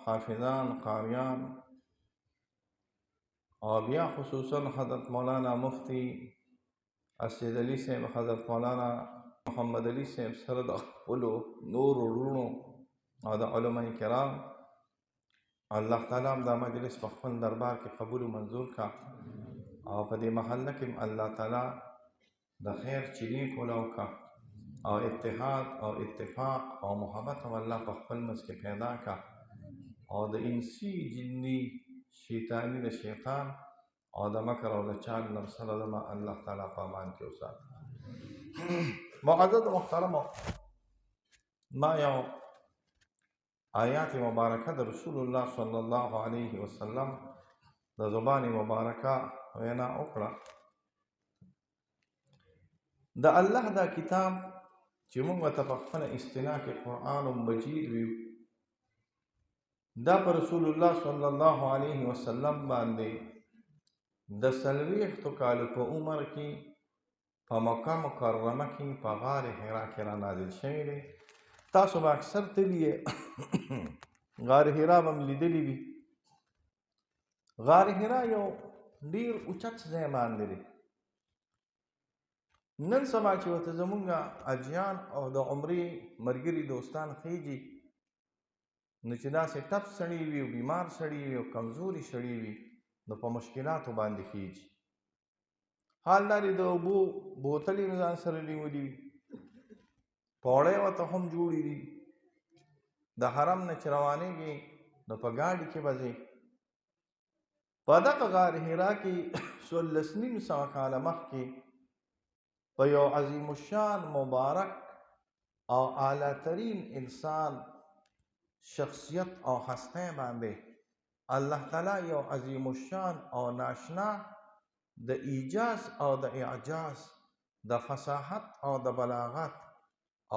حافظان قاریان او بیا خصوصا حضرت مولانا مفتی اسید علي صاحب، حضرت مولانا محمد علي صاحب سره د خپلو نورو وروڼو او د علماء کرام الله تعالی دا مجلس په خپل دربار کې قبول و منظور کا او په دې محله کې الله تعالی د خیر چینی کولاو کا او اتحاد او اتفاق او محبت او الله په خپل منځ کې پیدا کا او د انسی جنی شیطانی د شیطان او د مکر او د چال نه سره د الله تعالی په امان کې وساتي. معزز محترمو، ما یو آیات مبارکه د رسول الله صلی الله علیه وسلم د زبان مبارکه وینا وکړه. د الله دا کتاب چې موږ ته په خپله اصطلاح کې قرآن مجید ویو، دا په رسول الله صلی الله علیه وسلم باندې د 40 کالو په عمر کې په مکه مکرمه کې په غار حرا کې را نازل شوی دی. تاسو به اکثر تللی غار حرا به م لیدلی وي. غار حرا یو ډیر اوچت ځای باندې دی. نن سبا چې ورته زمونږ اجیان او د عمرې ملګري دوستان خیږي، نو چې داسې ټپ سړی وي او بیمار سړی وي او کمزوري سړی وي، نو په مشکلاتو باندې خیږي. حال دا دی د اوبو بوتلې مې ځان سره نیولي وي، پوړی ورته هم جوړې دي. د حرم نه چې روانېږي نو په ګاډي کې به ځې. په دغه غار حرا کې 1400 کاله مخکې په یو عظیم الشان مبارک او اعلی ترین انسان شخصیت او هستی باندې الله تعالی یو عظیم الشان او ناشنا د ایجاز او د اعجاز، د فصاحت او د بلاغت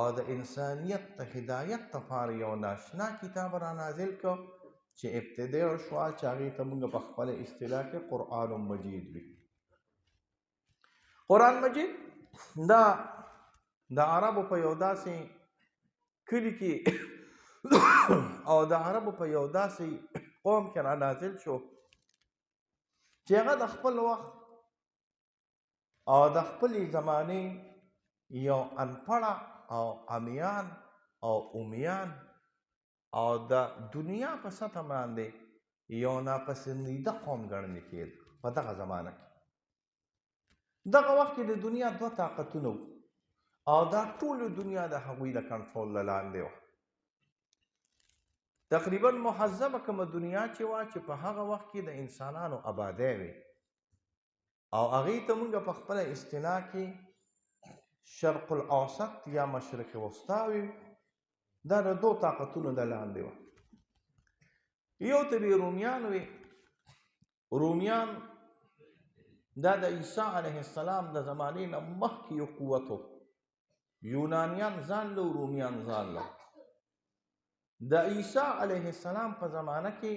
او د انسانیت د هدایت لپاره یو ناشنا کتاب را نازل کړ چې ابتدا شوه، چې هغې ته موږ په خپله اصطلاح کې قرآن مجید وي. قرآن مجید دا د عربو په یو داسې کلي کې او د عربو په یو داسې قوم کې را نازل شو چې هغه د خپل وخت او د خپلې زمانې یو انپړه او امیان او امیان او د دنیا په سطح باندې یو ناپسندیده قوم ګڼل کېده. په دغه زمانه کې دغه وخت کې د دنیا 2 طاقتونه وو او دا ټوله دنیا د هغوی د کنټرول له لاندې وه. تقریبا مهذبه کومه دنیا چې وه، چې په هغه وخت کې د انسانانو آبادی وې او هغې ته موږ په خپله اصطلاح کې شرق الاوسط یا مشرق وسطا ویو. دا د 2 طاقتونو د لاندې وه. یو ته به رومیان وي. رومیان دا د عیسی علیه السلام د زمانې نه مخکې یو قوت و. یونانیان ځان له رومیان ځان له. د عیسی علیه السلام په زمانه کې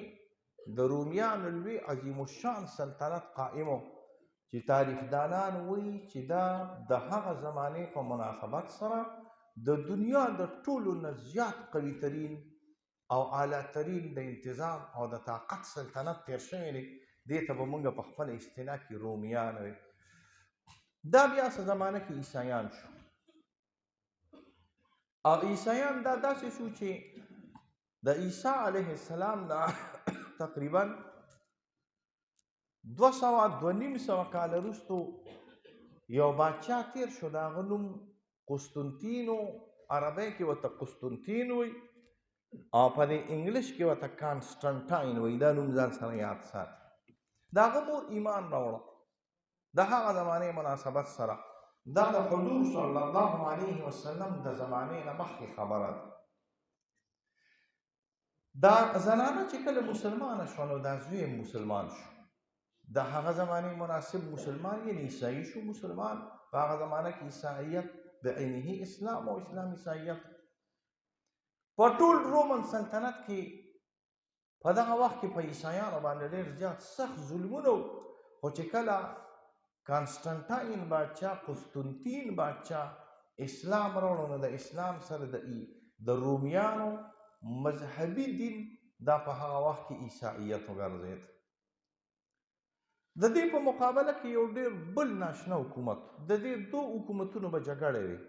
د رومیانو لوی عظیم الشان سلطنت قائم و چې تاریخ دانان وایي چې دا د هغه زمانې په مناسبت سره د دنیا د ټولو نه زیات قوي ترین او اعلی ترین د انتظام او د طاقت سلطنت تیر شوی دی. دې ته به موږ په خپله اصطلاح کې رومیان وایو. دا بیا څه زمانه کې عیسایان شو او عیسایان دا داسې شو چې د عیسی علیه السلام نه تقریبا 200 کاله وروستو یو بادشاه تیر شو، د هغه نوم قسطنطینو، عربی کې ورته قسطنطین وایي او په دې انګلیش کې ورته کانسټنټاین وایي. دا نوم ځان سره یاد ساتي. د هغه مور ایمان راوړه د هغه زمانې مناسبت سره. دا د حضور صلی الله علیه وسلم د زمانې نه مخکې خبره ده. دا زنانه چې کله مسلمانه شوه نو دا زوی یې مسلمان شو. د هغه زمانې مناسب مسلمان یعنې عیسایي شو. مسلمان په هغه زمانه کې عیساییت بعینه اسلام او اسلام عیساییت. په ټول رومن سلطنت کې په دغه وخت کې په عیسایانو باندې ډېر زیات سخت ظلمونه وو. خو چې کله کانسټنټاین بادشاه، قسطنطین بادشاه اسلام راوړو، نو د اسلام سره د رومیانو مذهبي دین دا په هغه وخت کې عیسائیت وګرځېد. د دې په مقابله کې یو ډېر بل ناشنا حکومت، د دې دوه حکومتونو به جګړې وي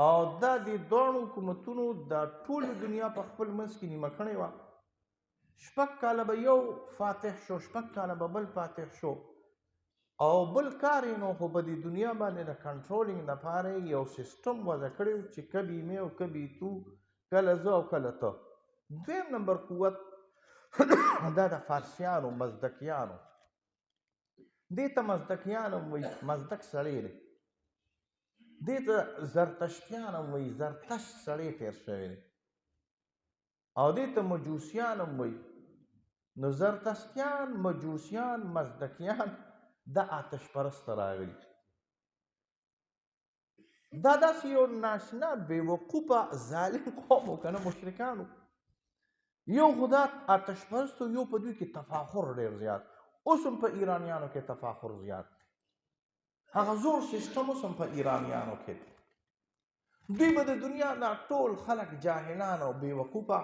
او دا د دواړو حکومتونو دا ټول دنیا په خپل منځ کې نیمه کړې وه. 6 کاله به یو فاتح شو، 6 کاله به بل فاتح شو او بل کار یې نو خو په دې دنیا باندې د کنټرولینګ دپاره یو سیسټم وضع کړی و چې کبي مې او کبي تو، کله زه او کله ته. دویم نمبر قوت دا د فارسیانو مزدکیانو، دې ته مزدکیان هم وایي، مزدک سړی دی. دې ته زرتشتیان هم وایي، زرتشت سړی تېر شوی دی. او دې ته مجوسیان هم وایي. نو زرتشتیان، مجوسیان، مزدکیان دا آتش پرسته راغلي. دا داسې یو ناشنا بېوقوفه ظالم قوم و که نه مشرکانو. یو خو دا آتش پرستو، یو په دوی کې تفاخر ډېر زیات. اوس هم په ایرانیانو کې تفاخر زیات دی. هغه زوړ سیسټم اوس هم په ایرانیانو کې دی. دوی به د دنیا دا ټول خلک جاهلان او بېوقوفه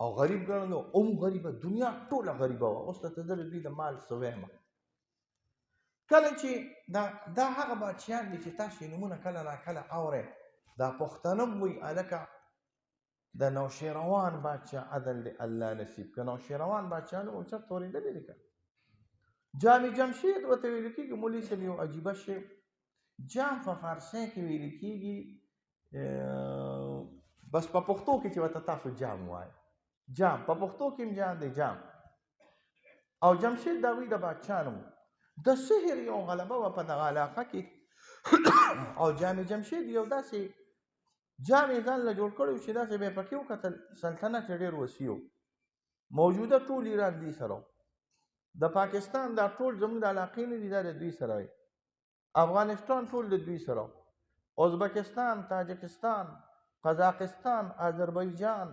او غریب ګڼل او غریبه، دنیا ټوله غریبه وه. اوس ته زه د دوی د مال څه وایم. کله چې دا هغه بادشاهان دي چې تاسو یې نومونه کله ناکله اورئ. دا پښتانه هم وایي هلکه د نوشیروان بادشاه عدل دی الله نصیب که. نوشیروان بادشاه نوم چېرته اورېدلی دی که؟ جام جمشید ورته ویل کېږي. مولوي صاحب یو عجیبه شی، جام په فارسی کې ویل کېږي، بس په پښتو کې چې ورته تاسو جام وایئ. جام په پښتو کې هم جام دی، جام. او جمشید د هغوی د بادشاه نوم. د سحر یو غلبه وه په دغه علاقه کې او جام جمشید یو داسې جام یې ځان له جوړ کړی و چې داسې به یې پکې وکتل سلطنت یې ډېر وسیع و. موجوده ټول ایران دوی سره و. د پاکستان دا ټول زموږ د علاقې نه دي، دا د دوی سره وي. افغانستان ټول د دوی سره و. ازبکستان، تاجکستان، قزاقستان، آذربایجان،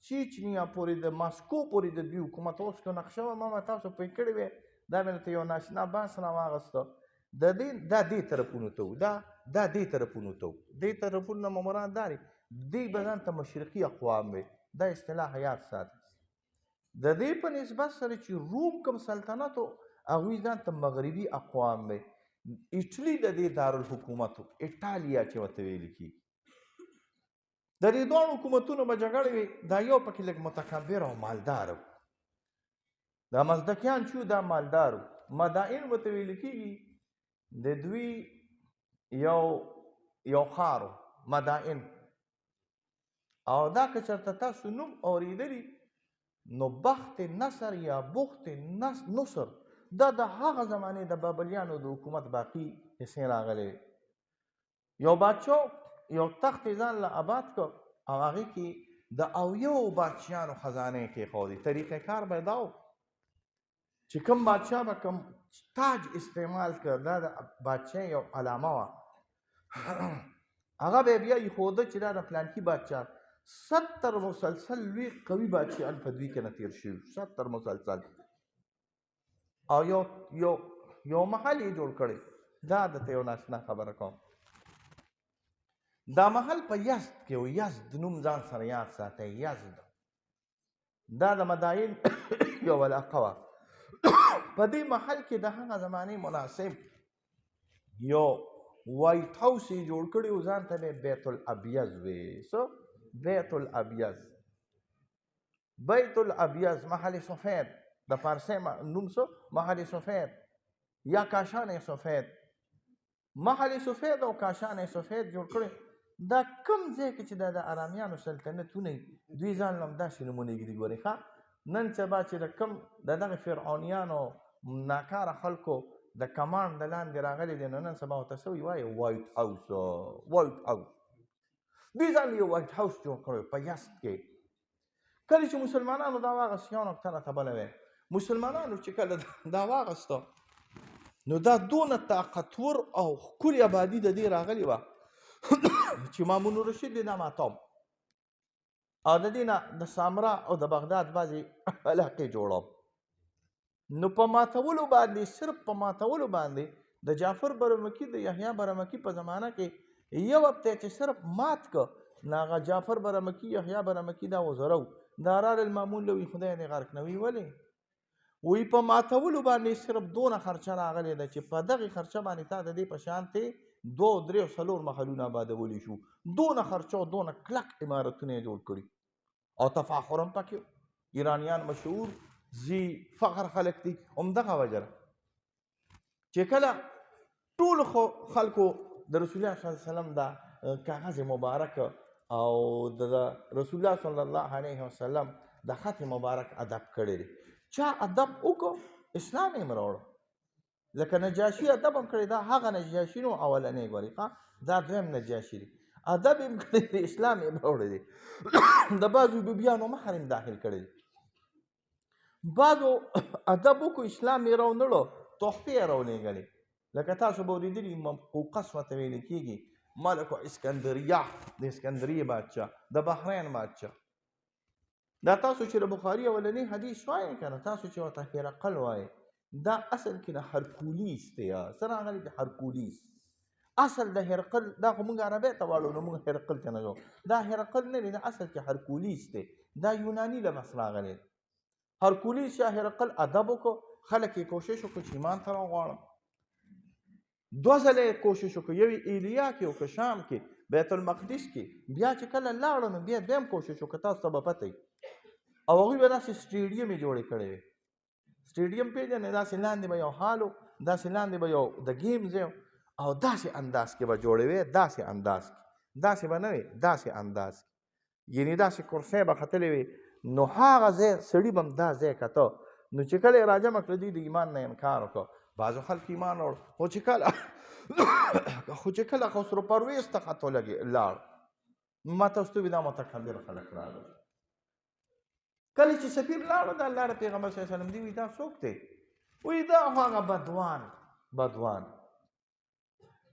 چیچنیا پورې د ماسکو پورې د دوی حکومت. اوس که نقشه وه ما تاسو پوه کړې وې، دا مې درته یو ناشنا بحث راواغسته. دا دې طرفونو ته و، دا دې طرفونو ته و. دې طرفونو نه مو مراد دا دی دوی به ځان ته مشرقي اقوام وي. دا اصطلاح یاد ساتئ. د دې په نسبت سره چې روم کوم سلطنت و هغوی ځان ته مغربي اقوام وي. ایټلي د دې دارالحکومت و، ایټالیا چې ورته ویل کېږي. د دې دواړو حکومتونو به جګړې وي. دا یو پکې لږ متکبر او مالدار و. دا مزدکیان چې دا مالدار و. مدائن ورته ویل کېږي. د دوی یو ښار و مدائن. او دا که چېرته تاسو نوم اورېدلي نو بخت نصر یا بخت نصر دا د هغه زمانې د بابلیانو د حکومت باقي حصې راغلی. یو بادشاه یو تخت یې ځان له آباد کړ او هغې کې د اویو بادشاهانو خزانې یې کېښودې. طریقه کار به یې دا و چې کوم بادشاه به کوم تاج استعمال کړ، دا د بادشاه یو علامه وه، هغه به یې بیا ایښوده چې دا د فلانکي بادشاه 70 مسلسل لوی قوي بادشاهان په دوی کې نه تېر شوي، 70 مسلسل. او یو محل یې جوړ کړی. دا درته یو ناشنا خبره کوم. دا محل په یزد کې و. یزد نوم ځان سره یاد ساتئ. یزد دا د مدائن یو علاقه وه. په دې محل کې د هغه زمانې مناسب یو وایټ هاوس یې جوړ کړی و، ځان ته به بیت الابیض وی. څه بیت الابیض، بیت الابیض، محل سفید. د فارسی نوم څه محل سفید یا کاشان سفید. محل سفید او کاشان سفید جوړ کړی. دا کوم ځای کې چې دا د ارامیانو سلطنتونه دوی ځان له همداسې نومونه ږدي. ګورئ ښه، نن سبا چې د کوم د دغه فرعونیانو ناکاره خلکو د کمانډ د لاندې راغلی دی، نو نن سبا ورته څه وایي؟ وایټ هاوس. وایټ هاوس. دوی ځان یو وایټ هاوس جوړ کړی په یزد کې. کله چې مسلمانانو دا واغست، یو نقطه راته بله وی، مسلمانانو چې کله دا واغسته نو دا دونه طاقتور او ښکلې ابادي د دې راغلې وه چې مامون الرشید دې دا ماتوم او د دې نه د سامرا او د بغداد بعضې علاقې جوړوم. نو په ماتولو باندې، صرف په ماتولو باندې د جعفر برمکي د یحیی برمکي په زمانه کې یو هفته چې صرف مات که، نو هغه جعفر برمکي، یحیی برمکي دا وزره و دا رال المامون له وي خدای دې غرق نه وي ولې وی په ماتولو باندې صرف دونه خرچه راغلی ده چې په دغې خرچه باندې تا د دې په شانتې 2 3 4 محلونه آبادولی شو دونه خرچه او دونه کلک عمارتونه یې جوړ کړي او تفاخر هم پکې ایرانیان مشهور زی فخر خلک دي همدغه وجه ده چې کله ټولو خلکو د رسول الله صلی الله علیه وسلم دا کاغذ مبارک او د رسول الله صلی الله علیه وسلم د خط مبارک ادب کړی دی چا ادب وکړو اسلام یې مروړو لکه نجاشي ادب هم کړی دا هغه نجاشي نو اولنی ګورې دا دویم نجاشي دی ادب یې کړی دی اسلام یې مروړی دی د بعضو بیبیانو مهر هم داخل کړی دی بعضو ادب وکړو اسلام یې راونړو تحفې یې راولېږلې لکه تاسو به اورېدلي قوقس ورته ویل کېږي ملک اسکندریه د اسکندریې بادشاه د بحرین بادشاه دا تاسو چې د بخاري اولنی حدیث وایي که نه تاسو چې ورته هرقل وایي دا اصل کې د هرکولیس دی څه راغلی د هرکولیس اصل د هرقل دا خو موږ عربی ته واړو نو موږ هرقل ته نه ځو دا هرقل نه دی دا اصل کې هرکولیس دی دا یوناني لفظ راغلی هرکولیس یا هرقل ادب وکړو خلک یې کوشش وکړو چې ایمان ته راوغواړم 2 ځله یې کوشش وکړو یو یې ایلیا کې وکړو شام کې بیت المقدس کې بیا چې کله لاړو نو بیا دویم کوشش وکړو تاسو ته به پته او هغوی به داسې سټیډیم یې جوړې کړی وې سټیډیم پېژنې داسې لاندې به یو هال و داسې لاندې به یو د گیم ځای او داسې انداز کې به جوړې وې داسې انداز کې داسې به نه وې داسې انداز کې یعنې داسې کرسۍ به ختلې وې نو هغه ځای سړي به هم دا ځای کته نو چې کله یې راجمع کړه دوی د ایمان نه انکار وکړه بعضو خلک ایمان وړ خو چې کله خسرو پرویز ته خطو لاړ ما تاسو ته وي دا متکبر خلک راغلل کله چې سفیر لاړو د الله د پیغمبر صلی الله علیه وسلم دی وی دا څوک دی وی دا هغه بدوان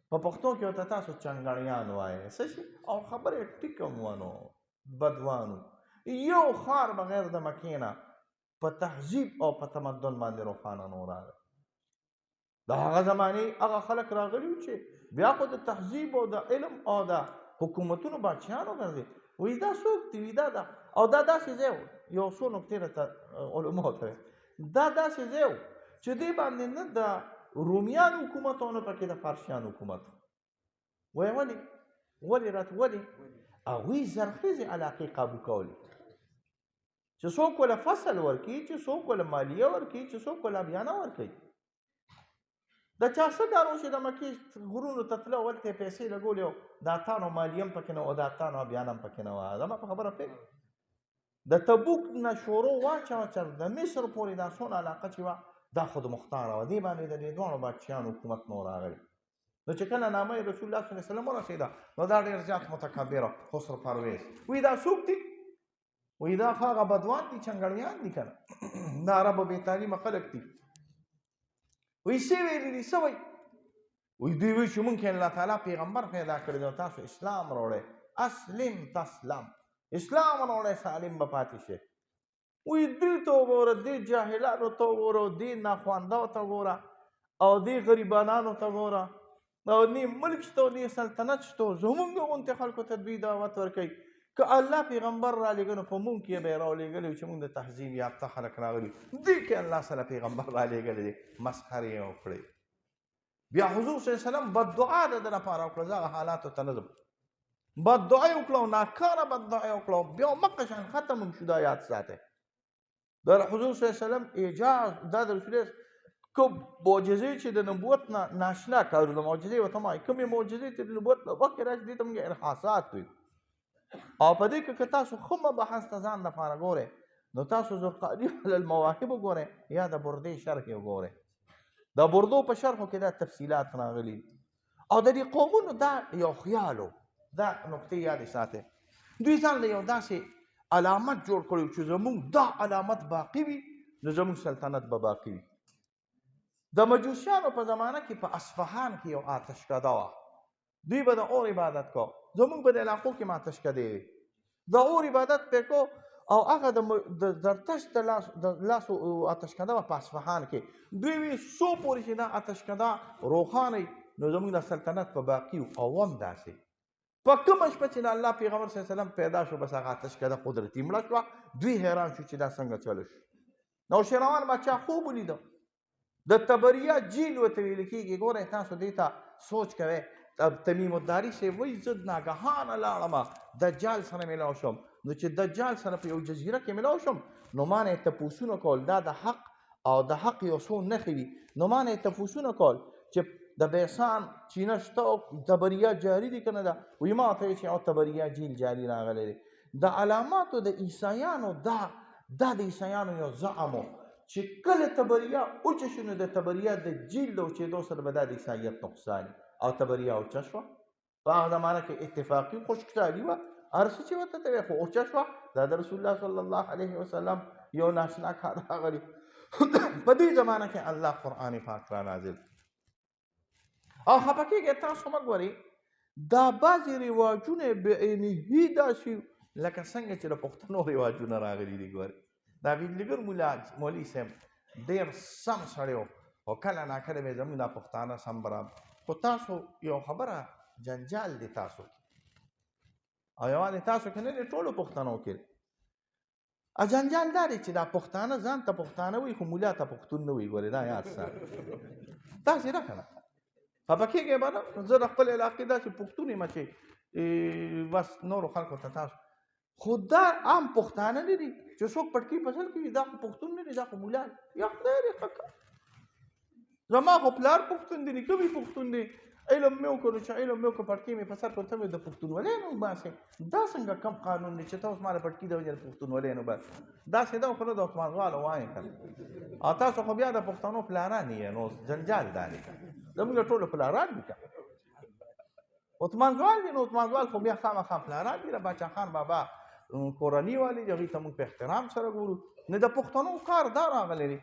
په پښتو کې ورته تاسو چنګاړیان وایئ څه شي او خبرې ټیک هم ونه بدوانو یو ښار بغیر د مکې نه په تهذیب او په تمدن باندې روښانه نه راغلی د هغه زمانې هغه خلک راغلي وو چې بیا خو د تهذیب او د علم او د حکومتونو بادشاهانو ګرځي وی دا څوک دی وی دا او دا داسې ځای و یو څو نقطې راته علماو ته دا داسې ځای و چې دې باندې نه د رومیانو حکومت او نه پکې د فارسیانو حکومت وایي ولې راته ولې هغوی زرخیزې علاقې قابو کولې چې څوک وله فصل ورکړي چې څوک وله مالیه ورکړي چې څوک وله ابیانه ورکوي د چا څه کار و چې د مکې غرونو ته تله ولته یې پیسې لګولې او د اتانو مالیه هم پکې نه وه د اتانو ابیانه هم پکې نه وه زما په خبره پوهېږې د تبوک نه شروع واچوه چې د مصر پورې دا څونه علاقه چې وه دا خو د مختاره وه دې باندې د دې دواړو بادشاهانو حکومت نه و راغلی نو چې کله نامه رسول الله صلی الله علیه وسلم ورسېده نو دا ډېر زیات متکبر خسرو پرویز وی دا څوک دی وی دا خو هغه بدوان دي چنګړیان دي که نه دا عربو بې تعلیمه خلک دي وی څه ویلي دي څه وایي وی دوی وایي چې مونږ کې الله تعالی پیغمبر پیدا کړی دی او تاسو اسلام راوړی اسلم تسلم اسلام راوړی سالم به پاتې شي وی دې ته وګوره دې جاهلانو ته وګوره دې ناخواندو ته وګوره او دې غریبانانو ته وګوره او نه ملک شته او نه سلطنت شته زمونږ غوندې خلکو ته دوی دعوت ورکوي که الله پیغمبر را لېږه نو په مونږ کې به یې راولېږلی چې مونږ د تهذیب یافته خلک راغلي دې کې الله سره پیغمبر را لېږلی دی مسخرې یې وکړې بیا حضور صلی الله علیه وسلم بددعا د ده لپاره وکړه زه هغه حالاتو ته نه ځم بددعا یې وکړه او ناکاره بددعا یې وکړه بیا مکه شان ختم هم شو دا یاد ساتئ د حضور صلی الله علیه وسلم اعجاز دا د رسول کوم معجزې چې د نبوت نه ناشنا کارونه معجزې ورته وایي کومې معجزې چې د نبوت نه مخکې راشي دې ته موږ ارحاسات وایو او په دې کې که تاسو ښه مبحث ته ځان لپاره ګورئ نو تاسو ذوالقرنین علی المواهب وګورئ یا د بردې شرح یې وګورئ د بردو په شرحو کې دا تفصیلات راغلي او د دې قومونو دا یو خیال و دا نقطې یادې ساتئ دوی ځان له یو داسې علامت جوړ کړی چې زموږ دا علامت باقي وي نو زموږ سلطنت به باقي وي د مجوسیانو په زمانه کې په اصفهان کې یو آتشکده وه دوی به د اور عبادت کو زمونږ په د علاقو کې ما آتشکدې وي د اور عبادت پرې کو او هغه د زرتشت د لاسو آتشکده وه په اصفهان کې دوی وی څو پورې چې دا آتشکده روښانه وي نو زمونږ د سلطنت په باقي او هم داسې په کومه شپه چې د الله پیغمبر صلی الله علیه وسلم پیدا شو بس هغه آتش کده قدرتي مړه شوه. دوی حیران شو چې دا څنګه چلو شو. نوشیروان باچا خوب ولیده د تبریه جیل ورته ویل کېږي. ګورئ تاسو دې ته سوچ کوئ. تمیم الداري صاحب وایي زه ناګهانه لاړم دجال سره میلاو شوم. نو چې دجال سره په یو جزیره کې میلاو شوم نو ما نه یې تپوسونه کول دا د حق او د حق یو څو نښې وي. نو ما نه یې تپوسونه کول چې د بیسان چینه شته او تبریه جاري دي که نه ده. وایي ما ورته ویل چې او تبریه جیل جاري راغلی دی. د علاماتو د عیسایانو دا د عیسایانو یو زعم و چې کله تبریه اوچه شو نو د تبریه د جیل د اوچېدو سره به دا د عیسایت نقصان او تبریه اوچه شوه. په هغه زمانه کې اتفاقي خوشکتالي وه. هر څه چې ورته ته وایې خو اوچه شوه. دا د رسول الله صلی الله علیه وسلم یو ناشنا کار راغلی. په دې زمانه کې الله قرآن پاک را نازل او خفه کېږئ. تاسو مه ګورئ دا بعضې رواجونه بعینهي داسې لکه څنګه چې د پښتنو رواجونه راغلي دي. ګورئ دا ویلګر مولوي صاحب ډېر سم سړی و خو کله ناکله به یې زموږ دا پښتانه سم برابر. خو تاسو یو خبره جنجال دی تاسو او یوازې تاسو کې نه دی ټولو پښتنو کې. جنجال دا دی چې دا پښتانه ځان ته پښتانه وایي خو مولا ته پښتون نه وایي. ګورې دا یاد ساتئ. داسې نه که نه خفه کېږئ به نه. زه د خپل علاقې داسې پښتون یم چې بس نورو خلکو ته تاسو خو دا عام پښتانه نه دي چې څوک پټکي فصل کوي دا خو پښتون نه دی دا خو مولا دی. یا خدای دې ښه کړه. زما خو پلار پښتون دی نیکه مې پښتون دی علم مې وکړو چې علم مې وکړو پټکي مې په سر کړو ته مې د پښتونولۍ نه وباسې. دا څنګه کم قانون دی چې ته اوس ما د پټکي د وجې د پښتونولۍ نه وباسې. داسې ده خو نه د عثمانوالو وایې که او تاسو خو بیا د پښتنو پلاران یې نو جنجال دا دی زموږ ټولو پلاران دي که عثمانوال دي نو عثمانوال خو بیا خامخا پلاران دي. د باچا خان بابا کورني والي دي هغوی ته موږ په احترام سره ګورو. نه د پښتنو کار دا راغلی دی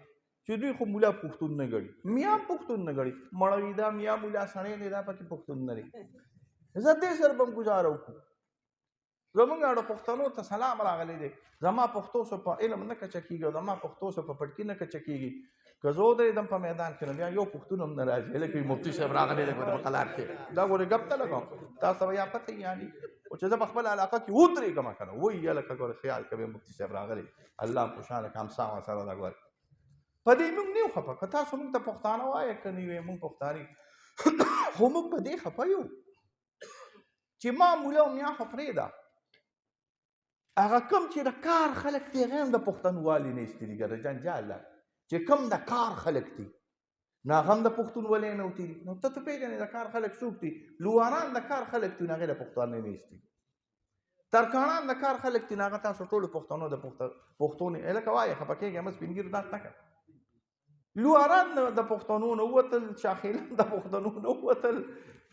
چې دوی خو مولا پښتون نه ګڼي میا پښتون نه ګڼي. مړوي دا میا مولا سړی دی دا پکې پښتون نه دی. زه دې سره به هم ګزاره وکړو. زموږ د پښتنو ته سلام راغلی دی. زما پښتو سو په علم نه کچه کېږي او زما پښتو سو په پټکي نه کچه کېږي. که زه ودرېدم په میدان کې نو بیا یو پښتون هم نه راځي. هلکه مفتي صاحب راغلی دی په مقلات کې دا ګورې ګپ ته لګوم تاسو به یا پته یعنې او چې زه په خپله علاقه کې ودرېږم که نه وایي هلکه ګورې خیال کوې مفتي صاحب راغلی الله خوشحاله کړه امسا سره دا ګورې په دې موږ نه یو خفه. که تاسو موږ ته پښتانه وایئ که نه وایئ موږ پښتانه خو موږ په دې خفه یو چې ما مولا او میا خو پرېږده هغه کوم چې د کار خلک دي هغه هم د پښتونوالي نه ایستلي ګره جنجال ده چې کوم د کار خلک دي نو هغه هم د پښتونولۍ نه وتلي. نو ته پېژنې د کار خلک څوک دي. لواران د کار خلک دي نو هغې د پښتانه نه ایستلي. ترکاڼان د کار خلک دي نو هغه تاسو ټولو پښتنو د پښتو نه هلکه وایې خفه کېږې هم سپین ګیر داس نه کړه. لواران د پښتنو نه ووتل شاخیلان د پښتنو نه ووتل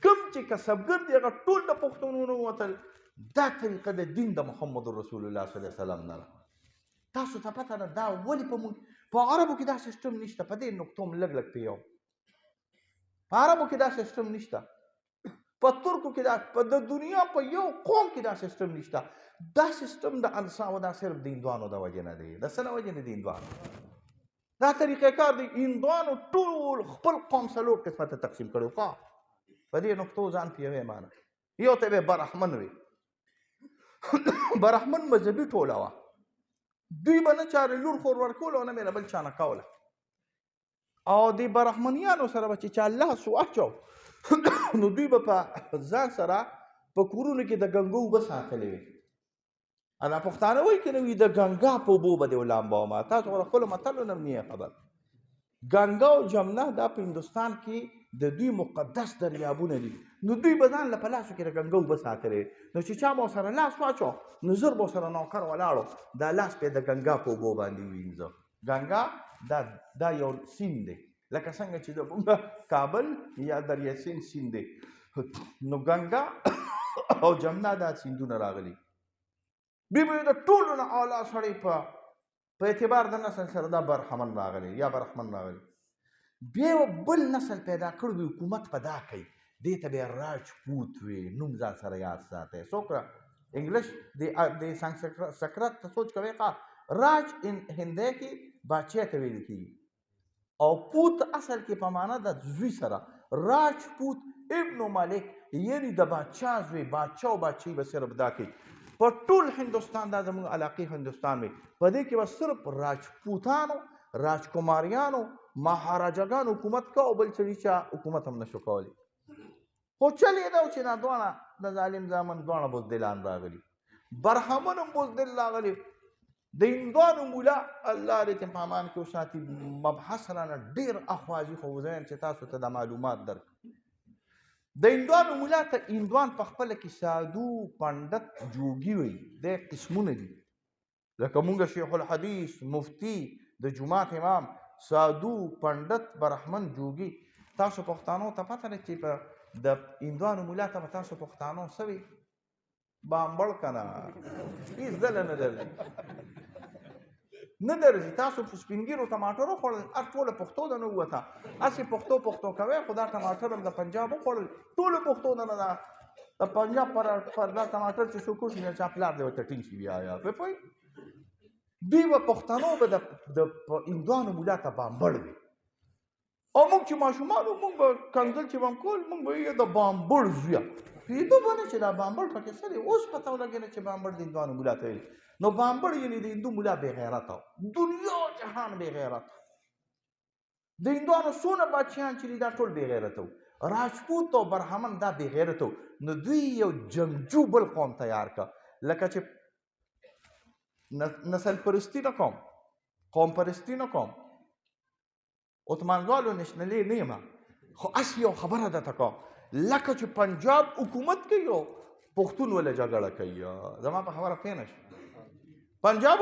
کوم چې کسبګر دي هغه ټول د پښتنو نه ووتل. دا طریقه د دین د محمد رسول الله صلی الله علیه وسلم نه. تاسو ته پته ده دا ولې په عربو کې دا سیسټم نشته. په دې نقطو م لږ پیو په عربو کې دا سیسټم نشته. په ترکو کې دا د دنیا په یو قوم کې دا سیسټم نشته. دا سیسټم د انصارو دا صرف د هندوانو د وجې نه دی. د څه نه وجې نه د هندوانو دا طریقه کار دی. هندوانو ټول خپل قوم څلور قسمه ته تقسیم کړی. په دې نقطو ځان پیوې مانه یو ته به برحمن وي. برحمن مذهبي ټوله وه. دوی به نه چارې لور خور ورکول او نه مې له بل چا نه کوله. او د برحمنیانو سره به چې چا لاس واچو نو دوی به په ځان سره په کورونو کې د ګنګو اوبه ساتلې وي. دا پښتانه وایي که نه وي د ګنګا په اوبو به دې ولامبومه. تاسو خو د خپلو متلو نه هم نه خبر. ګنګا او جمنه دا په هندوستان کې د دوی مقدس دریابونه دي. نو دوی به ځان له په لاسو کې د ګنګا اوبه ساتلې. نو چې چا به ورسره لاس واچو نو زر به ورسره نوکر ولاړو دا لاس به یې د ګنګا په اوبو باندې وینځه. ګنګا دا یو سیند دی لکه څنګه چې زموږ کابل یا دریاسین سیند دی. نو ګنګا او جمنا دا سیندونه راغلي. بیا به د ټولو نه اعلی سړی په اعتبار د نسل سره دا برحمن راغلی یا برحمن راغلی. بیا بل نسل پیدا کړو وي حکومت په دا کوي دې ته به راجپوت وي. نوم ځان سره یاد ساتئ. څوک انګلیش د سنسکرت ته سوچ کوئ راج هندی کې باچې ته ویل کېږي او پوت اصل کې په معنا د زوی سره راجپوت ابن مالک یعنی د بادشاه زوی بادشاه او بادشاهي به صرف دا کوي په ټول هندوستان دا زموږ علاقې هندوستان وي په دې کې به صرف راجپوتانو راجکماریانو مهاراجاګانو حکومت کا او بل سړي چا حکومت هم نشو کولی خو چل یې دا چې دا دواړه د ظالم زامن دواړه بزدلان راغلي برهمن هم بزدل راغلي د هندوانو مولا الله دې په امان کې وساتي مبحث رانه ډېر اخواجي خو وزایم چې تاسو ته د معلومات درک د هندوانو مولا ته هندوان په خپله کې سادو پنډت جوګي وي د قسمونه دي لکه مونږ شیخ الحدیث مفتی د جومات امام سادو پنډت برهمن جوګي تاسو پښتانو ته پته ده چې په د هندوانو مولا ته به تاسو پښتانو څه وي بامبړ که نه هېڅ ډله نه درځي نه درځي تاسو په سپین ږیرو ټماټر وخوړل هر ټوله پښتو ده نه ووته هسې پښتو کوئ خو دا ټماټر هم د پنجاب وخوړل ټولو پښتو ده نه ده د پنجاب پر دا ټماټر چې څوک وشي نه چا پلار دی ورته ټینګ شي بیا پوه پوهېږي دوی به پښتنو به د هندوانو مولا ته بامبړ وي او موږ چې ماشومان وو موږ به کنځل چې به هم کول موږ به ویل د بامبړ زویه پوهېدو به نه چې دا بامبړ پکې څه دی اوس پته ولګېده چې بامبړ د هندوانو مولا ته ویل نو بامبړ یعنې د هندو مولا بې غیرته و دنیا جهان بې غیرته د هندوانو څونه بادشاهان چې دي دا ټول بې غیرته و راجپوت او برهمن دا بې غیرته و نو دوی یو جنګجو بل قوم تیار کړه لکه چې نسل پرستی نه کوم قوم پرستی نه کوم عثمانګالو نشنلې نه یم خو هسې یو خبره درته کوم لکه چې پنجاب حکومت کوي او پښتون وله جګړه کوي زما په خبره پوه نه شو پنجاب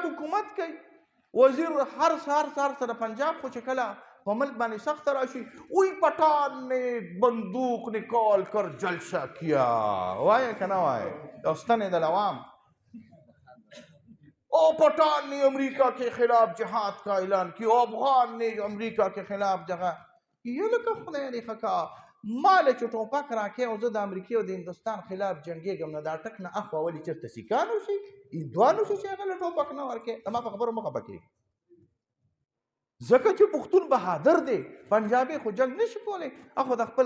حکومت کوي وزیر هر سهار سره پنجاب خو چې کله په ملک باندې سخت راشي اوی پټان نے بندوق نکال کر جلسہ کیا وایه که نه وایه داستان دل عوام او پٹھان نے امریکہ کے خلاف جہاد کا اعلان کیا افغان نے امریکہ کے خلاف جہاد یہ لکه خدای دې ښه کړه مال چې ټوپک راکې او زه د امریکې او د هندوستان خلاف جنګېږم نو دا ټک نه اخوا ولې چېرته سیکان اوسي هندوان اوسي چې هغه له ټوپک نه ورکې زما په خبرو مه خفه کېږي ځکه چې پښتون بهادر دی پنجابي خو جنګ نشي کولی اخو د خپل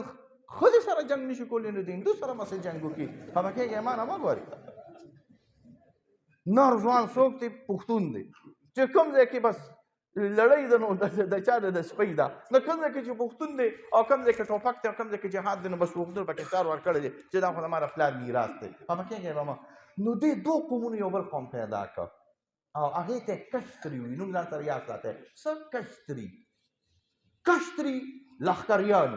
ښځې سره جنګ نشي کولی نو د هندو سره مسې جنګ وکړي خفه کېږي ما نه مه ګورې نر ځوان څوک دی پښتون دی چې کوم ځای کې بس لړۍ ده نو د چا د سپۍ ده نو کوم ځای کې چې پښتون دی او کوم ځای کې ټوپک دی او کوم ځای کې جهاد دی نو بس پښتون پکې سار ورکړی دی چې دا خو زما د پلار میراث دی خفه کېږئ به مه نو دې دو قومونو یو بل قوم پیدا کړ او هغې ته کشتري وي نوم ځان سره یاد ساتئ څه کشتري لښکریان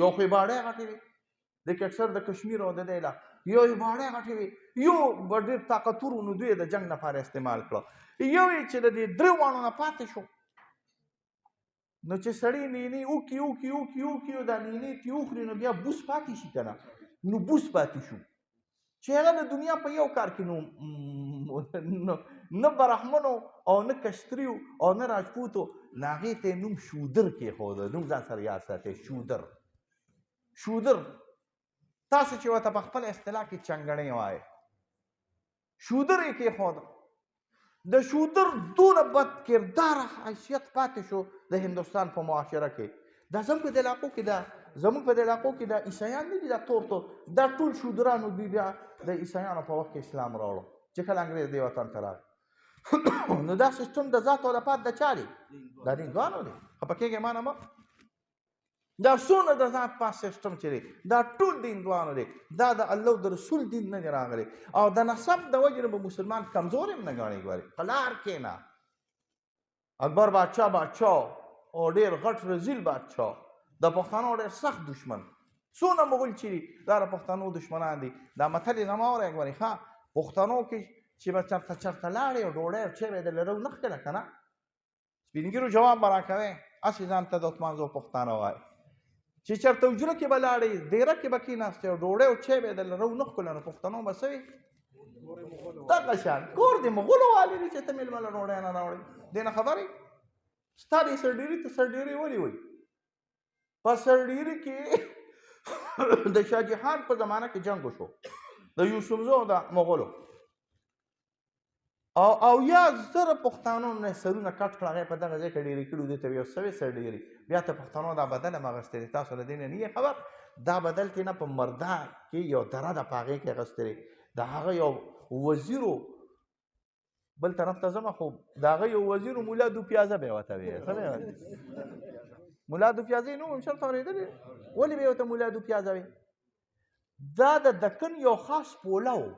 یو خو یې باړۍ غټې وي د اکثر د کشمیر او د دې یو یې باړۍ غټې وي یو به ډېر طاقتور و نو دوی یې د جنګ لپاره استعمال کړه یو یې چې د دې درې واړو نه پاتې شو نو چې سړی نینې وکړي دا نینې ترې وخوري نو بیا بوس پاتې شي که نه نو بوس پاتې شو چې هغه د دنیا په یو کار کې نه برهمنو او نه کشتریو او نه راجپوتو نو هغې ته یې نوم شودر کېښوده نوم ځان سره یاد ساتئ شودر تاسو چې ورته په خپل اصطلاح کې چنګړۍ وایئ شودر یې کېښوده د شودر دونه بد کرداره حیثیت پاتې شو د هندوستان په معاشره کې دا زموږ په دې علاقو کې دا عیسایان نه دي دا تور دا ټول شودرانو دوی بیا د عیسایانو په وخت کې اسلام راوړو چې کله انګرېز دې وطن ته راغی نو دا سیستم د ذات او د پات د چا دی دا د هندوانو دی خفه کېږئ ما نه مه دا څونه د ذات پات سیستم چې دی دا ټول د هندوانو دی دا د الله د رسول دین نه دی راغلی او د نسب د وجې نه به مسلمان کمزور هم نه ګڼي ګورې په لار کښېنه اکبر بادشاه او ډېر غټ رزیل بادشاه د پښتنو ډېر سخت دشمن څونه مغول چې دي دا د پښتنو دشمنان دي دا متل یې زما وری ګورې ښه پښتنو کې چې به چرته لاړې او ډوډۍ او چای به یې درله رونغ کړله که نه سپین ږیرو جواب به راکوې هسې ځان ته د عثمانزو پښتانه وایي چې چېرته حجره کې به لاړې دیره کې به کېناستې او ډوډۍ او چای به یې درله رونغ کړله نو پښتنو به څه وي دغه شان کور د مغولو والي دی چې ته مېلمه له ډوډۍ نه راوړې دې نه خبرې ستا دې سرډېري ته سرډېري ولې وایي په سرډېري کې د شاه جهان په زمانه کې جنګ وشو د یوسفزو او د مغولو او یا زره پښتانو نه سرونه کټ کړه هغه په دغه ځای کې ډېرې کړي دي ته یو سوي سر ډېرې بیا ته پښتانو دا بدل هم اغوستې تاسو له دې نه خبر دا بدل کې نه په مردان کې یو دره ده په هغې کې اغوستې د هغه یو وزیرو بل طرف ته ځمه خو د هغه یو وزیرو مولا دو پیازه به یې ورته ویې څه به یې مولا دو پیازه یې نوم هم شرط اورېدلی ولې به یې ورته مولا دو پیازه وي دا د دکن یو خاص پوله و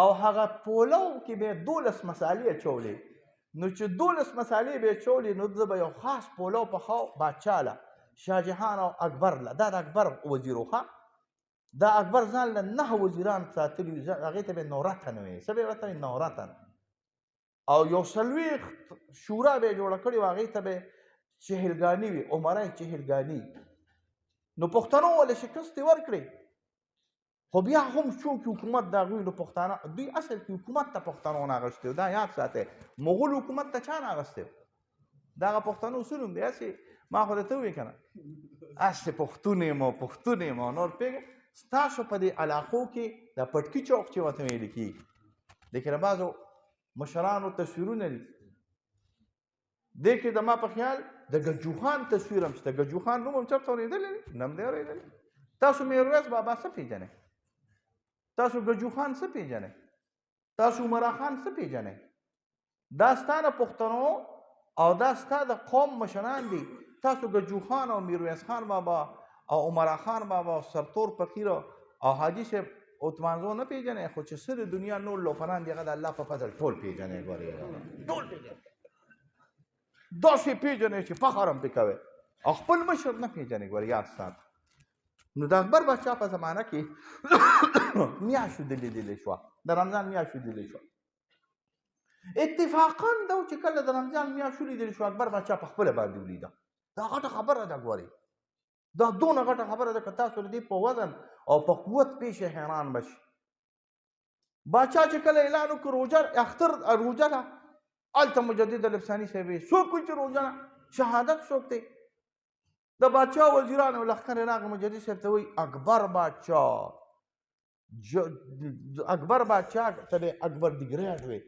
او هغه پولو کې به 12 مسالې اچولې نو چې 12 مسالې به اچولې نو زه به یو خاص پولو پخاو باچا له شاه جهان او اکبر له دا د اکبر وزیر و دا اکبر ځان له 9 وزیران ساتلي هغې ته به نورتن وایي څه به یې ورته وایي نورتن او یو 40 شورا به یې جوړه کړې وه هغې ته به چهلګاني وي عمره چهلګاني نو پښتنو ولې شکستې ورکړې خو بیا هم چونکې حکومت د هغوی د پښتانه دوی اصل کې حکومت ته پښتنو نه اغوستی دا یاد ساتئ مغول حکومت ته چا نه اغوستی د هغه پښتنو اصول هم دی هسې ما خو درته ووایي که نه هسې پښتون یم او پښتون یم او نور پوهېږئ ستاسو په دې علاقو کې د پټکي چوک چې ورته ویل کېږي لیکن بعضو مشرانو تصویرونه دي دې کې د ما په خیال د ګجوخان تصویر هم شته ګجوخان نوم هم چېرته اورېدلی دی نه هم دی اورېدلی تاسو میرویس بابا څه پېژنئ تاسو ګجوخان څه پیژنئ تاسو عمرا خان څه پیژنئ دا ستا د پښتنو او دا ستا د قوم مشران دي تاسو ګجوخان او میرویس خان بابا او عمرا خان بابا او سرتور فقیر او حاجي صاحب عثمانزو نه پیژنئ خو چې څه د دنیا نور لوفران دي هغه د الله په فضل ټول پیژنئ ګورئ ټول پیژنئ داسې پیژنئ چې فخر هم پرې کوئ او خپل مشر نه پیژنئ ګورئ یاد سات نو د اکبر بادشاه په زمانه کې میاشت لیدلې شوه د رمضان میاشت لیدلې شوه اتفاقا دا چې کله د رمضان میاشت ولیدل شو اکبر بادشاه په خپله باندې ولیده دا غټه خبره ده ګورئ دا دونه غټه خبره ده که تاسو د دې په وزن او په قوت پیښې حیران بشي بادشاه چې کله اعلان وکړ روژه اختر روژه ده هلته مجدد الافساني صاحب وایي څوک وایي چې روژه ده شهادت څوک دی د بادشاه وزیران او لښکر یې راغی مجدد صاحب ته وایي اکبر بادشاه ته دی اکبر د ګریډ وایي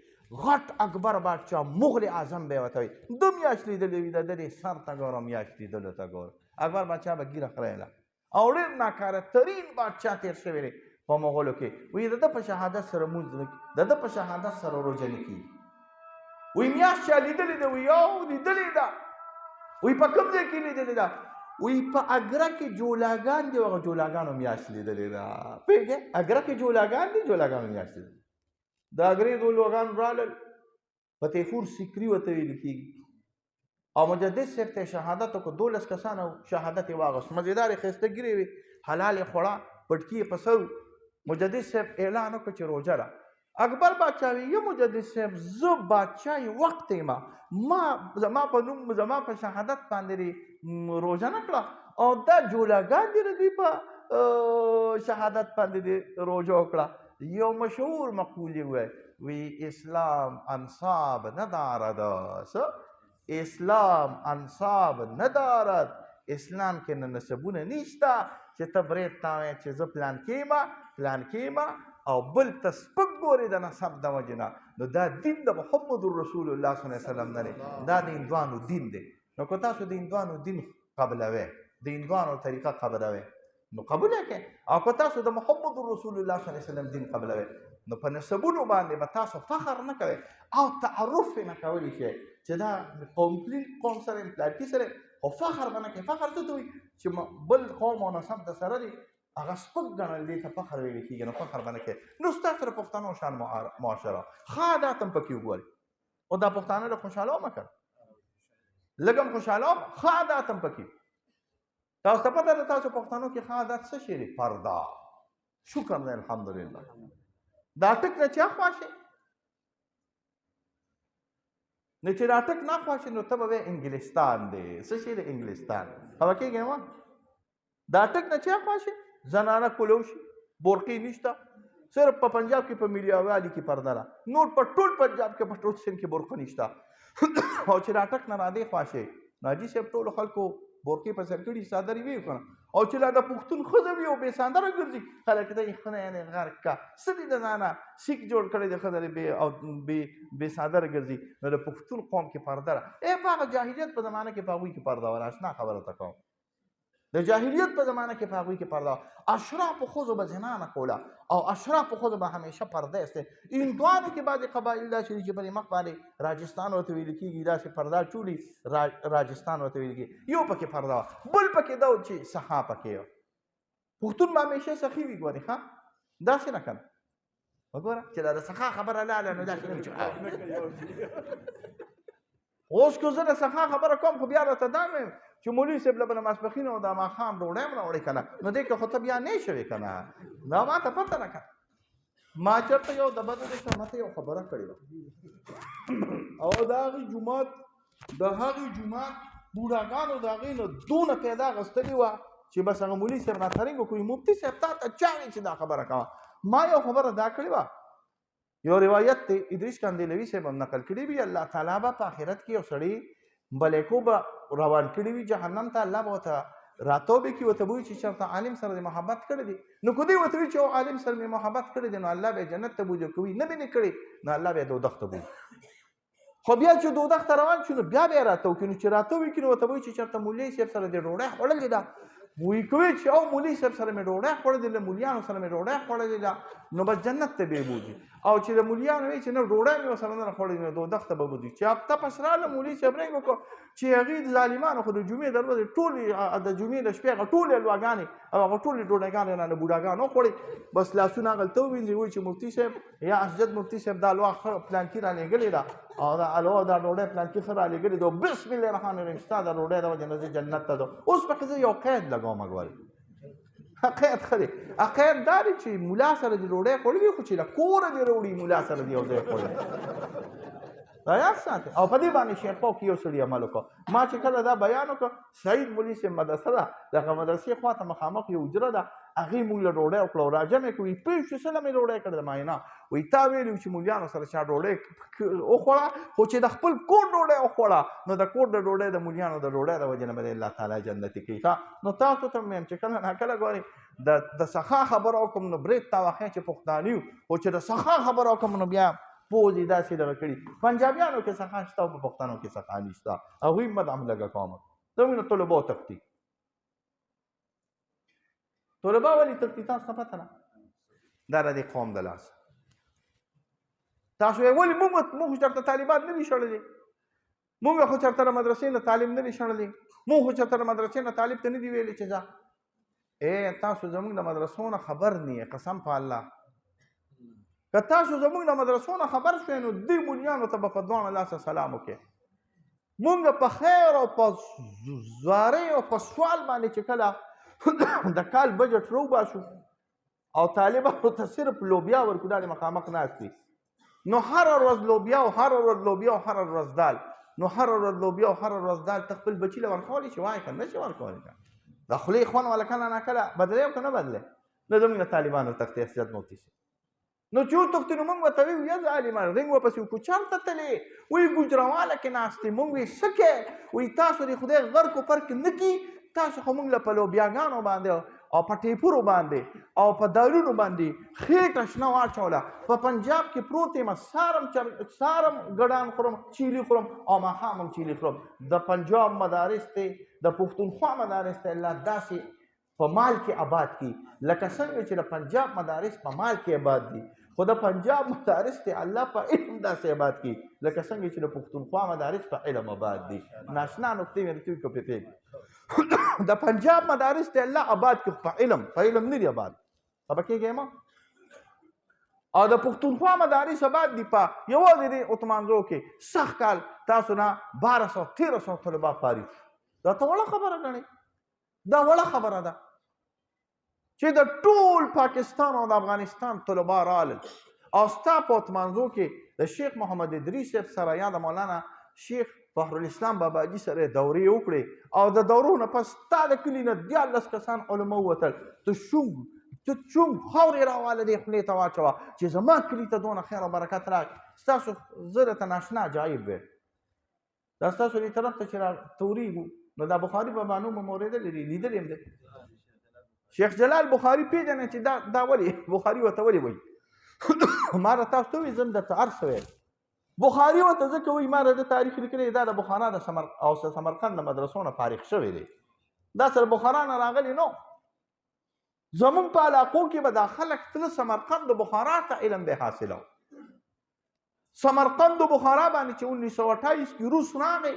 غټ اکبر بادشاه مغل اعظم به یې ورته وایي ده میاشت لیدلې وي د دې سر ته ګوره میاشت لیدلو ته ګوره اکبر بادشاه به ګیره خریله او ډېر ناکاره ترین بادشاه تېر شوی دی په مغولو کې وایي د ده په شهادت سره لمونځ نه کي د ده په شهادت سره روژه نه کېږي وایي میاشت چا لیدلې ده وایي او لیدلې ده وایي په کوم ځای کې لیدلې ده وایي په اګره کې جولاګان دي هغه جولاګانو میاشت لیدلې ده پوهېږې اګره کې جولاګان دي جولاګانو میاشت لیدلې د اګرې جولاګان رالل فتح پور سیکري ورته ویل کېږي او مجدد صاحب ته شهادت وکړو 12 کسانو شهادت یې واغوست مزېدارې ښایسته ګیرې وې حلال یې خوړه پټکي یې په سر مجدد صاحب اعلان وکړ چې روژه ده اکبر بادشاه وی یا مجدد صاحب زه بادشاه وخت یم ما زما په نوم زما په شهادت باندې روژه نه کړه او دا جولاګان دي دوی په شهادت باندې روژه وکړه یو مشهور مقولې وی اسلام انصاب ندارد اسلام انصاب ندارد اسلام کې نه نسبونه نشته چې ته برید تا وایې چې زه پلان کېما او بل ته سپک ګورې د نسب د وجې نه نو دا دین د محمد رسول الله صلی الله علیه وسلم نه دی دا د هندوانو دین دی نو که تاسو د هندوانو دین قبلوئ د هندوانو طریقه قبلوئ نو قبول یې کړئ او که تاسو د محمد رسول الله صلی الله علیه وسلم دین قبلوئ نو په نسبونو باندې به تاسو فخر نه کوئ او تعرف یې نه کولی شئ چې دا قوم سره پلارکي سره خو فخر به نه کوئ فخر څه ته وایي چې بل قوم او نسب د سره دی هغه سپک ګڼل دې ته فخر ویل کېږي نو فخر به نه کوې نو ستاسو د پښتنو شان معاشره ښه عادات هم پکې وګورئ او دا پښتانه له خوشحاله مه کړه لږ هم خوشحاله ښه عادات هم پکې تاسو ته پته ده تاسو پښتنو کې ښه عادت څه شی دی پرده شکر دی الحمدلله دا ټک نه چا خواشي نو چې دا ټک نه خواشي نو ته به وایې انګلستان دی څه شی دی انګلستان خبر کېږي ما دا ټک نه چا خواشي زنانه کولو شي بورقي نشته صرف په پنجاب کې په میډیاوالي کې پرده ده نور په ټول پنجاب کې په ټول سند کې بورقه نشته او چې دا ټک نه را دی خواشي ناجي صاحب ټولو خلکو بورقي په سر کړي څادرې ویې که نه او چې لا د پښتون ښځه وي او بې سندره ګرځي خلک ته یې خونه یعنې غرق کا څه دي د ځانه سیک جوړ کړی د ښځه او بې سندره ګرځي نو د پښتون قوم کې پرده ده په هغه جاهلیت په زمانه کې په هغوی کې پرده وه اشنا خبره ته کوم د جاهلیت په زمانه کې په هغوی کې پرده اشرافو ښځو به زنا نه کوله او اشرافو ښځو به همیشه پرده ایسته هندوانو کې بعضې قبایل داسې دي چې بلې مخ باندې راجستان ورته ویل کېږي داسې پرده چوړي راجستان ورته ویل کېږي یو پکې پرده وه بل پکې دا و چې سخا پکې وه پښتون به همیشه سخي وي ګورې ښه داسې نه که نه وګوره چې دا د سخا خبره لاړه نو داسې نه وي چې اوس که زه د سخا خبره کوم خو بیا راته دا مې چې مولوي صاحب له به د ماسپښین او د ماښام ډوډۍ هم راوړې که نه نو دې که خو ته بیا نه شوې که نه دا ما ته پته نه که ما چېرته یو د بدو دې سره ماته یو خبره کړې وه او د هغې جومات بوډاګانو د هغې نه دونه پیدا اخیستلې وه چې بس هغه مولوي صاحب راته رنګ وکړي مفتي صاحب تا ته چا وي چې دا خبره کوه ما یو خبره دا کړې وه یو روایت دی ادریس کاندیلوي صاحب هم نقل کړی وي الله تعالی به په آخرت کې یو سړی ملایکو به روان کړي وي جهنم ته الله به ورته راتوبې کړي ورته به وایي چې چېرته عالم سره دې محبت کړی دی نو که دوی ورته وایي چې عالم سره مې محبت کړی دی نو الله به یې جنت ته بوځي که وي نه به یې کړی نو الله به یې دوزخ ته بوځي خو بیا چې دوزخ ته روان شو نو بیا به یې راته وکړي نو چې راته وکړي نو ورته به وایي چې چېرته مولوي صاحب سره دې ډوډۍ خوړلې ده وی کوي چې او مولوي صاحب سره مې ډوډۍ خوړلې ده مولیانو سره مې ډوډۍ خوړلې ده نو بس جنت ته به یې بوځي او چې د مولیانو وایي چې نه ډوډۍ مې ورسره نه خوړلې نو دوزخ ته به بوځي چې هفته پس راله مولوي صاحب رنګ وکړو چې هغې ظالمانو خو د جمعې دروازې ټولې د جمعې د شپې هغه ټولې حلواګانې او هغه ټولې ډوډۍ نه بوډاګانو وخوړې بس لاسونه هغلته ووینځي وایي چې مفتي صاحب یا اسجد مفتي صاحب دا حلوا پلانکي رالېږلې ده او دا حلوا دا ډوډۍ پلانکي ښه رالېږلې ده بسم الله الرحمن الرحیم ستا د ډوډۍ د وجې نه زه جنت ته ځم اوس پکې زه یو قید لګوم ګورې قید ښه دی قید دا دی چې ملا سره دې ډوډۍ خوړلې خو چې له کوره دې راوړي ملا سره دې یو ځای خوړلی دا یاد ساتئ او په دې باندې شیرپو کې یو سړي عمل وکړو ما چې کله دا بیان وکړ سعید مولوي صاحب مدرسه ده دغه مدرسې خواته مخامخ یو حجره ده هغې موږ له ډوډۍ وکړه او راجمع کړو وایي پوه شو څه له مې ډوډۍ کړې ده ما نه وایي تا ویلي و چې مولیانو سره چا ډوډۍ وخوړه خو چې د خپل کور ډوډۍ وخوړه نو د کور د ډوډۍ د مولیانو د ډوډۍ د وجې نه به د الله تعالی جنتي کوي نو تاسو ته مې چې کله ناکله ګورئ د سخا خبره وکړم نو برید تا واخیا چې پښتانه یو خو چې د سخا خبره وکړم نو بیا پوځ یې داسې دغه کړي پنجابیانو کې سخا شته او په پښتنو کې سخا نشته هغوی مد هم لږه کوم زموږ نه طلبا تښتي طلبا ولې تښتي تاسو ته پته نه دا د دې قوم د لاسه تاسو یې ولې موږ خو چېرته طالبان نه دي شړلي موږ خو چېرته د مدرسې نه تعلیم نه دي شړلی موږ خو چېرته د مدرسې نه طالب ته نه دي ویلي چې ځه تاسو زموږ د مدرسو نه خبر نه یې قسم په الله که تاسو زموږ د مدرسو نه خبر شوئ نو دې مولیانو ته به په دواړه لاسه سلام وکړئ مونږ په خیر او په زوارۍ او په سوال باندې چې کله د کال بجټ راوباسو او طالبانو ته صرف لوبیا ورکړو دا د مخامخ ناست دي نو هره ورځ لوبیا او هره ورځ لوبیا او هره ورځ دال نو هره ورځ لوبیا او هره ورځ دال ته خپل بچي له ورکولی شي وایي که نه شي ورکولی د خولې خوند والا کله ناکله بدلی او که نه بدلی نو زموږ د طالبانو تختې اسجد مفتي شي نو چې وتښتو نو موږ ورته ویو یا ظالمان رنګ ورپسې وکړو چېرته تلې وایي ګوجرواله کې ناست دی موږ وایي څه کې وایي تاسو د خدای غرق و پرک نه کي تاسو خو موږ له په لوبیاګانو باندې او په ټیپورو باندې او په دالونو باندې خېټه شنه واچوله په پنجاب کې پروت یم سارم ګډان خورم چیلي خورم او ماښام هم چیلي خورم د پنجاب مدارس دی د پښتونخوا مدارس دی الله داسې په مال کې آباد کی لکه څنګه چې د پنجاب مدارس په مال کې آباد دي خو د پنجاب مدارس ته الله په علم داسې آباد کی لکه څنګه چې د پښتونخوا مدارس په علم آباد دي ناشنا نقطې مې درته وکړو په د پنجاب مدارس ته الله آباد کی په علم نه دی آباد خبر کېږئ ما او د پښتونخوا مدارس آباد دي په یوازې د اتمانزو کې سخت کال تاسو نه 1200-1300 طلبا فارغ دا ته وړه خبره ګڼئ دا وړه خبره ده چې د ټول پاکستان او د افغانستان طلبا رالل او ستا په اتمانزو کې د شیخ محمد ادریس صاحب سره یا د مولانا شیخ فخرالاسلام باباجي سره دورې وکړې او د دورو نه پس ستا د کلي نه 14 کسان علما ووتل ته چونګ خاورې راواله دې خولې ته واچوه چې زما کلي ته دونه خیر او برکت راکړي ستاسو زه درته ناشنا عجایب وی دا ستاسو دې طرف ته چې را تورېږو نو دا بخاري په بانو مو اورېدلی دی لیدلی هم دی شیخ جلال بخاري پیژنې چې دا ولې بخاري ورته ولې وایي ما راته تاسو ته وایي زه هم درته هر څه وایم بخاري ورته ځکه وایي ما د تاریخ لیکلی دا د بخارا د سمرقند د مدرسو نه فارغ شوی دی دا سره بخارا نه راغلی نو زمون په علاقو کې به دا خلک تله سمرقند د بخارا ته علم به حاصلو سمرقند د بخارا باندې چې 1928 کې روس راغی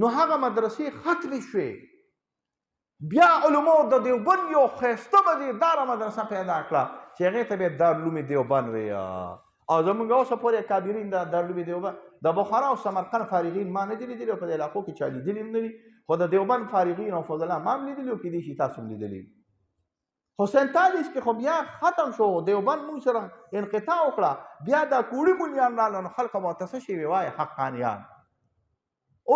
نو هغه مدرسې ختمې شوې بیا علماء د دیوبند یو ښایسته مزیداره مدرسه پیدا کړه چې هغې ته به یې دارالعلوم دیوبند ویه او زمونږ اوسه پورې کابرین د دارالعلوم دیوبند د بخارا او سمرقند فارغین ما نه دي لیدلي او په دې علاقو کې چا لیدلي هم نه دي خو د دیوبند فارغین او فضل الله ما هم لیدلي او کیدای شي تاسو هم لیدلي خو 47 کې خو بیا ختم شو دیوبند موږ سره انقطاع وکړه بیا دا کوړي مولیان راغله نو خلک به ورته څه شي وایي حقانیان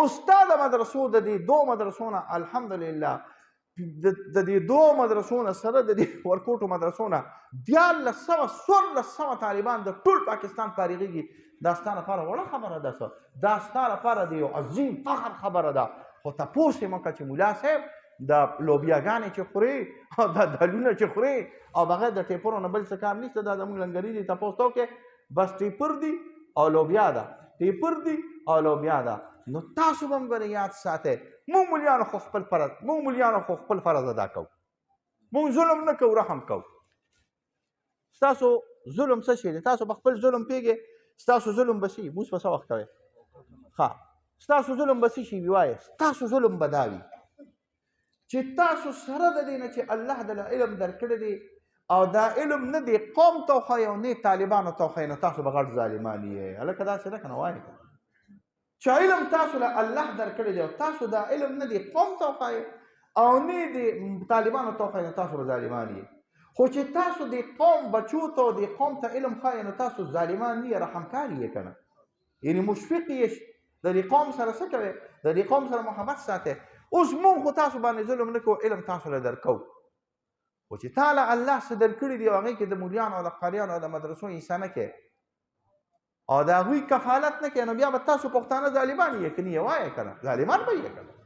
استاد مدرسو د دې دوه مدرسو نه الحمدلله د دې دوه مدرسو نه سره د دې ورکوټو مدرسو نه 1400 طالبان د ټول پاکستان فارغېږي دا ستا لپاره وړه خبره ده څه دا ستا لپاره د یو عظیم فخر خبره ده خو تپوس یې مه کړه چې ملا صاحب د لوبیاګانې چې خورې او دا دالونه چې خورې او بغیر د ټیپرو نه بل څه کار نشته دا زموږ لنګري دي تپوس ته وکړې بس ټیپر دي او لوبیا ده ټیپر دي او لوبیا ده نو تاسو به هم ګوره یاد ساتئ مونږ ملیانو خو خپل فرض ادا کوو مونږ ظلم نه کوو رحم کوو ستاسو ظلم څه شی دی تاسو به خپل ظلم پیږئ ستاسو ظلم به شي اوس به څه وخت کوئ ښه ستاسو ظلم به څه شي وي وایه ستاسو ظلم به دا وي چې تاسو سره د دې نه چې الله دله علم درکړی دی او دا علم نه دی قوم ته وښایي او نه طالبانو ته وښایي نو تاسو به غټ ظالمان یې هلکه داسې ده که نه وایي چې علم تاسو له الله درکړی دی او تاسو دا علم نه دی قوم ته وښایي او نه دی طالبانو ته وښایي نو تاسو به ظالمان یې خو چې تاسو د قوم بچو ته او د قوم ته علم ښایي نو تاسو ظالمان نه یې رحمکار یې که نه یعنې مشفق یې د دې قوم سره څه کوئ د دې قوم سره محبت ساتئ اوس مونږ خو تاسو باندې ظلم نه کوو علم تاسو له درکوو خو چې تا له الله څه درکړي دي او هغې کې د مولیانو او د قاریانو او د مدرسو حصه نه کوې او د هغوی کفالت نه کوې نو بیا به تاسو پښتانه ظالمان یې که نه یې وایې که نه ظالمان به یې که نه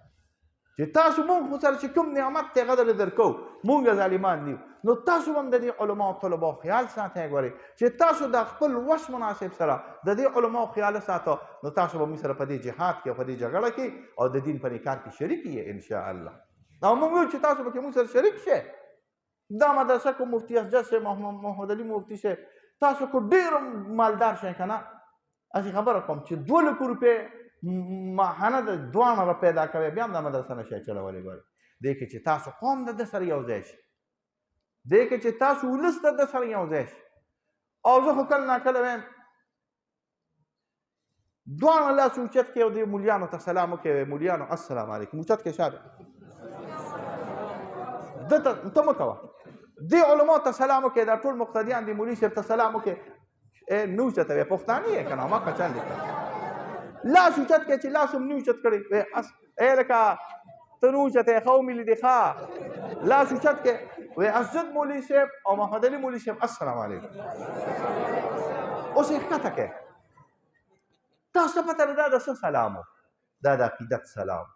چې تاسو مونږ خو سره چې کوم نعمت دی هغه درله درکوو مونږ ظالمان دي نو تاسو هم د دې علماو طلباو خیال ساتئ ګورئ چې تاسو د خپل وس مناسب سره د دې علماو خیال ساتو نو تاسو به موږ سره په دې جهاد کې او په دې جګړه کې او د دین په دې کار کې شریک یې انشاءالله او موږ ویل چې تاسو پکې موږ سره شریک شئ دا مدرسه کو مفتی اسجد صاحب محمد علي مفتی صاحب تاسو کو ډېر مالدار شئ که نه هسې خبره کوم چې 2 لک روپۍ ماهانه د 2 روپۍ دا کوئ بیا هم دا مدرسه نه شئ چلولی ګورئ دې کې چې تاسو قوم د ده سره یو ځای شي دې کې چې تاسو ولس د ده سره یو ځای شي او زه خو کله ناکله وایم دواړه لاس اوچت کړئ او دې مولیانو ته سلام وکړئ مولیانو السلام علیکم اوچت کړئ شاته ده ته مه کوه دې علماو ته سلام وکړئ دا ټول مقتدیان دي مولي صاحب ته سلام وکړئ نه اوچتوئ پښتانه یې که نه ما که چل دی لاس اوچت کړئ چې لاس هم نه اوچت کړئ لکه ته نه اوچتئ ښه ومې لیدې ښه لاس اوچت کړئ وی اسجد مولوي صاحب او محمد علي مولوي صاحب السلام علیکم اوس یې ښکته کړئ تاسو ته پته ده دا د څه سلام و دا د عقیدت سلام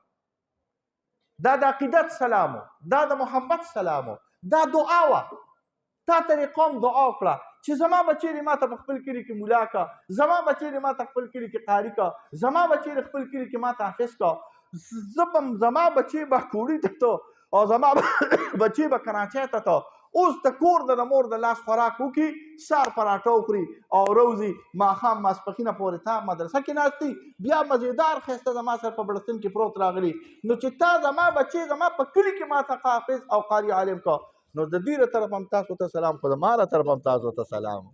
دا د عقیدت سلام و دا د محبت سلام و دا دعا وه تا ته د قوم دعا وکړه چې زما بچی دې ما ته په خپل کلي کې ملا که زما بچی دې ما ته خپل کلي کې قاري که زما بچی دې خپل کلي کې ما ته حافظ که زه به زما بچی به کوړي ته تو او زما بچی به کراچۍ ته ته اوس د کور د مور د لاس خوراک وکړي سار پراټه وخوري او روزي ماښام ماسپښینه پورې تا مدرسه کې ناستي بیا مزیدار ښایسته زما سره په بړستن کې پروت راغلي نو چې تا زما بچی زما په کلي کې ما ته حافظ او قاري عالم که نو د دوی له طرف هم تاسو ته سلام خو زما له طرف هم تاسو ته سلام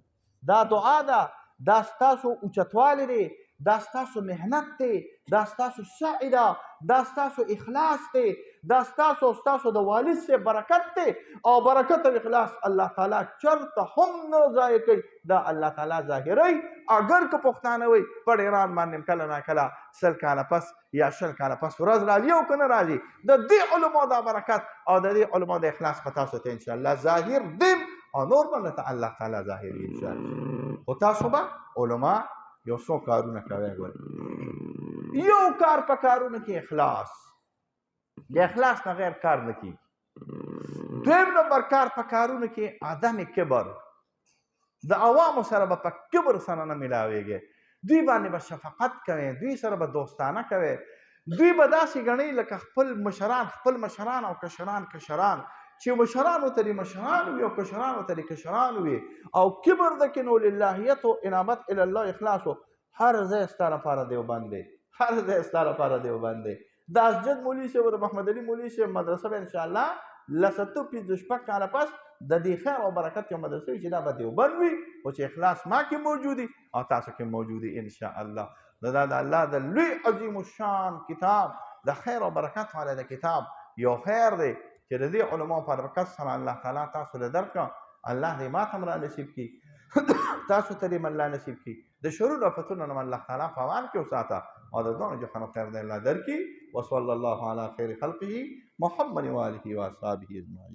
دا دعا ده دا ستاسو اوچتوالی دی دا ستاسو محنت دی دا ستاسو سعی ده دا ستاسو اخلاص دی دا ستاسو او ستاسو د والد سے برکت دی او برکت او اخلاص الله تعالی چرته هم نه ضایع کوي دا الله تعالی ظاهروي اگر که پښتانه وي په ایران باندې کله ناکله 100 کاله پس یا 100 کاله پس ورځ راځي او که نه راځي د دې علماو دا برکت او د دې علماو د اخلاص په تاسو ته انشاءالله ظاهر دیم او نور به ته الله تعالی ظاهري انشاءالله خو تاسو به علما یو څو کارونه کوئ ګورئ یو کار په کارونه کې اخلاص د اخلاص نه غیر کار نه کېږي دویم نمبر کار په کارونو کې عدم کبر، د عوامو سره به په کبر سره نه میلاویږي، دوی باندې به شفقت کوي، دوی سره به دوستانه کوي، دوی به داسې ګڼئ لکه خپل مشران او کشران چې مشرانو ته د مشران وي او کشرانو ته د کشران وي، او کبر د کې نو للهیت او انابت الی الله اخلاص هر ځای ستا لپاره دیوبند دی، هر ځای ستا لپاره دیوبند دی. د اسجد مولوي صاحب او د محمد علي مولوي صاحب مدرسه به انشاءالله لسته 56 کاله پس د دې خیر او برکت یو مدرسه وي چې دا به دیوبند وي او چې اخلاص ما کې موجود وي او تاسو کې موجود وي انشاءالله. دا د الله د لوی عظیم الشان کتاب د خیر او برکت والا د کتاب یو خیر دی چې د دې علماو په برکت سره الله تعالی تاسو له درکړه، الله دې ما ته هم را نصیب کړي، تاسو ته دې الله نصیب کړي، د شرور او فتنو نه الله تعالی په امان کې وساته او د دونو جهانو خیر دې الله درکړي. وصلی الله علی خیر خلقه محمد و آله و اصحابه اجمعین.